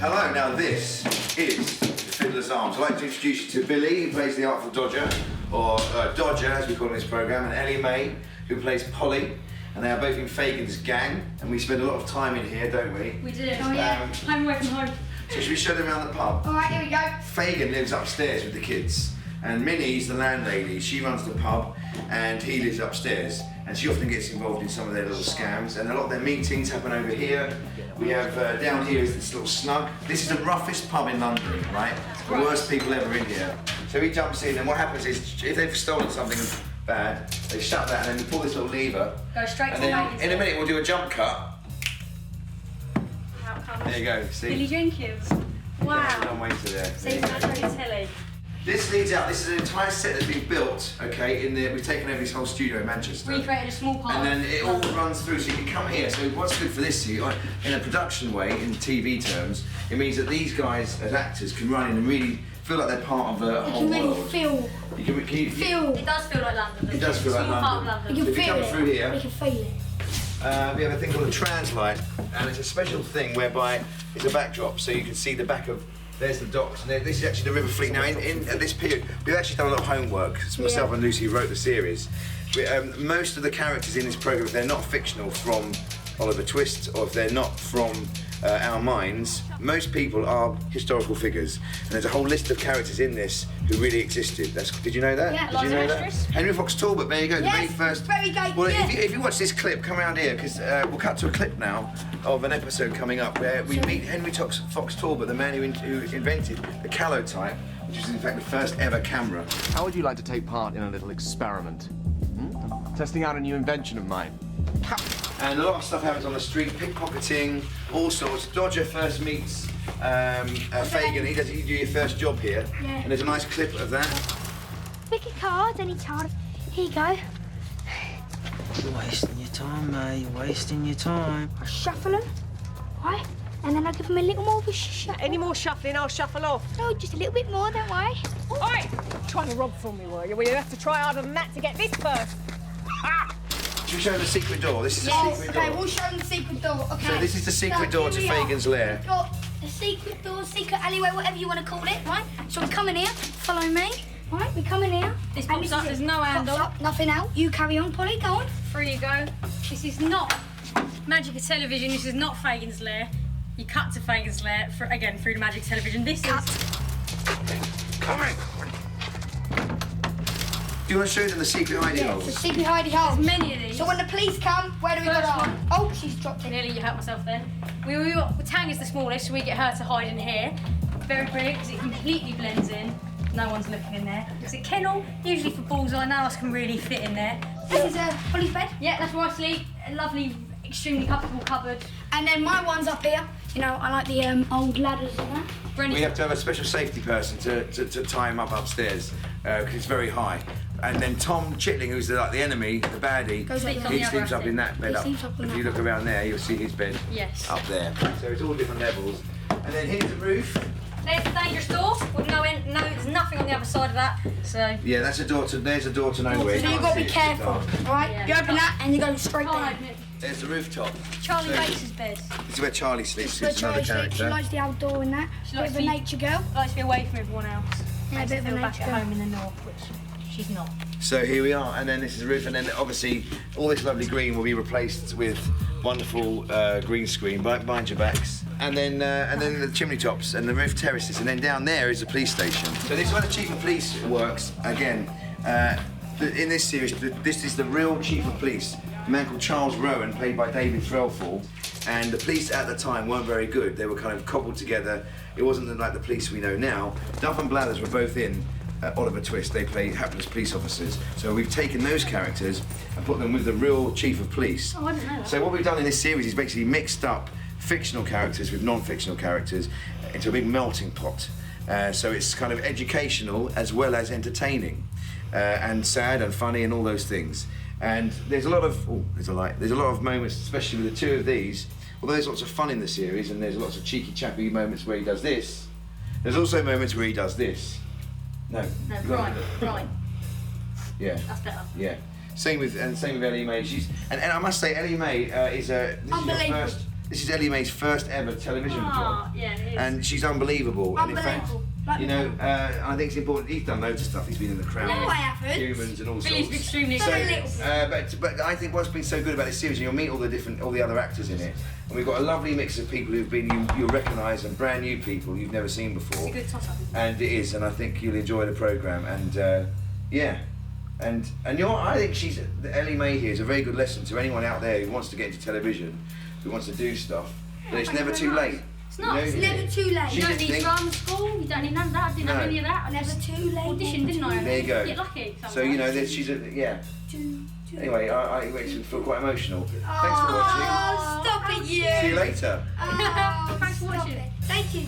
Hello, now this is the Fiddler's Arms. I'd like to introduce you to Billy, who plays the Artful Dodger, or Dodger as we call him in this programme, and Ellie-May, who plays Polly. And they are both in Fagin's gang, and we spend a lot of time in here, don't we? We do. Oh yeah, I'm away from home. So should we show them around the pub? Alright, here we go. Fagin lives upstairs with the kids, and Minnie's the landlady. She runs the pub, and he lives upstairs. And she often gets involved in some of their little scams, and a lot of their meetings happen over here. We have, down here is this little snug. This is the roughest pub in London, right? The worst people ever in here. So he jumps in, and what happens is, if they've stolen something bad, they shut that, and then we pull this little lever. Go straight to the Fagin's. In a minute, we'll do a jump cut. How comes? There you go, see? Billy Jenkins. Wow. Long way to there. See, that's very silly. This leads out, this is an entire set that's been built, okay, we've taken over this whole studio in Manchester. Recreated a small part. And then it all runs through, so you can come here. So what's good for this, in a production way, in TV terms, it means that these guys, as actors, can run in and really feel like they're part of the whole world. Feel. You can feel. It does feel like London. It does feel like Small part of London. London. You can So if you feel come it. through here, You can feel it. we have a thing called a translight, and it's a special thing whereby it's a backdrop, so you can see the back of. There's the docks, and this is actually the River Fleet. Now, at this period, we've actually done a lot of homework. It's myself and Lucy who wrote the series. Most of the characters in this programme, if they're not fictional from Oliver Twist, or if they're not from our minds, most people are historical figures. And there's a whole list of characters in this who really existed. Did you know that? Yeah, Did you know that? Mistress. Henry Fox Talbot, there you go, the very Yes, first. very good, Well, yeah. if you watch this clip, come around here, because we'll cut to a clip now of an episode coming up where we meet Henry Fox Talbot, the man who invented the calotype, which is in fact the first ever camera. How would you like to take part in a little experiment? Testing out a new invention of mine. And a lot of stuff happens on the street, pickpocketing, all sorts. Dodger first meets Fagin. You do your first job here, Yeah. and there's a nice clip of that. Pick a card anytime. Here you go. You're wasting your time, mate. You're wasting your time. I shuffle them, right? And then I give them a little more of a shuffle. Any more shuffling, I'll shuffle off. No, just a little bit more, don't worry. Oi! Trying to rob from me, were you? Well, you have to try harder than that to get this first. Should we show them the secret door? This is the Yes, secret okay, door. we'll show them the secret door, okay? So this is the secret door to here we are. Fagin's lair. We've got the secret door, secret alleyway, whatever you want to call it, right? So we come in here, follow me, right? We come in here. This and pops up, is there's it. no handle. Pops up, nothing out. You carry on, Polly, go on. Through you go. This is not magic of television. This is not Fagin's lair. You cut to Fagin's lair, again, through the magic television. This Cut. is... Come on. Do you want to show them the secret hiding Yeah, it's holes? a secret hidey hole. There's many of these. So when the police come, where do we go First down? one. Oh, she's dropped it. Nearly, you hurt myself then. Tang is the smallest, so we get her to hide in here. Very pretty, because it completely blends in. No one's looking in there. It's a kennel, usually for bullseye. None of us can really fit in there. This is Polly's bed. Yeah, that's where I sleep. A lovely, extremely comfortable cupboard. And then my one's up here. You know, I like the old ladders and that. We have to have a special safety person to tie him up upstairs because it's very high. And then Tom Chitling, who's like the enemy, the baddie, Goes up Sleeps there. on he the other sleeps up in that bed He up. sleeps up on If that you look bed. around there, you'll see his bed Yes. up there. So it's all different levels. And then here's the roof. There's the dangerous door. With no end, there's nothing on the other side of that. So. Yeah, there's a door to nowhere. So you've got to be careful, all right? Yeah. You open that and you go straight Can't down. open it. There's the rooftop. Charley So- Bates' bed. This is where Charlie sleeps. It's where It's another Charlie sleeps. She character. likes the outdoor and that. She Bit likes of a to be- nature girl. Likes to be away from everyone else. Yeah, Likes a bit to of a feel back nature at girl. home in the north, which she's not. So here we are, and then this is the roof, and then obviously all this lovely green will be replaced with wonderful green screen behind your backs, and then the chimney tops and the roof terraces, and then down there is the police station. So this is where the chief of police works. Again, in this series, this is the real chief of police, a man called Charles Rowan, played by David Threlfall. And the police at the time weren't very good. They were kind of cobbled together. It wasn't like the police we know now. Duff and Blathers were both in Oliver Twist. They played hapless police officers. So we've taken those characters and put them with the real chief of police. Oh, I didn't know that. So what we've done in this series is basically mixed up fictional characters with non-fictional characters into a big melting pot. So it's kind of educational as well as entertaining, and sad and funny and all those things. And there's a lot of there's a lot of moments, especially with the two of these. Although there's lots of fun in the series and there's lots of cheeky chappy moments where he does this, there's also moments where he does this. No. No, right. Yeah. That's better. Yeah. Same with Ellie-May. And I must say, Ellie-May is this is your Unbelievable. first This is Ellie-May's first ever television job. Yeah, it is. And she's unbelievable. And in fact, Unbelievable. Like you know, I think it's important. He's done loads of stuff. He's been in The Crown, No, I haven't. Humans, and all Billy's sorts. extremely So experienced. But I think what's been so good about this series, and you'll meet all the other actors in it, and we've got a lovely mix of people who've been you'll recognise and brand new people you've never seen before. It's a good toss-up. And it is, and I think you'll enjoy the programme. And yeah, and I think Ellie-May here is a very good lesson to anyone out there who wants to get into television, who wants to do stuff. But it's never too late. It's not. It's never too late. She You don't just need think- drama school, you don't need none of that. I didn't have any of that. I Never just too late. auditioned, didn't I? There you go. Get lucky sometimes. So you know, yeah. Anyway, I feel quite emotional. Thanks for watching. Oh, stop it, you. See you later. Oh, Thanks for stop watching. it. Thank you.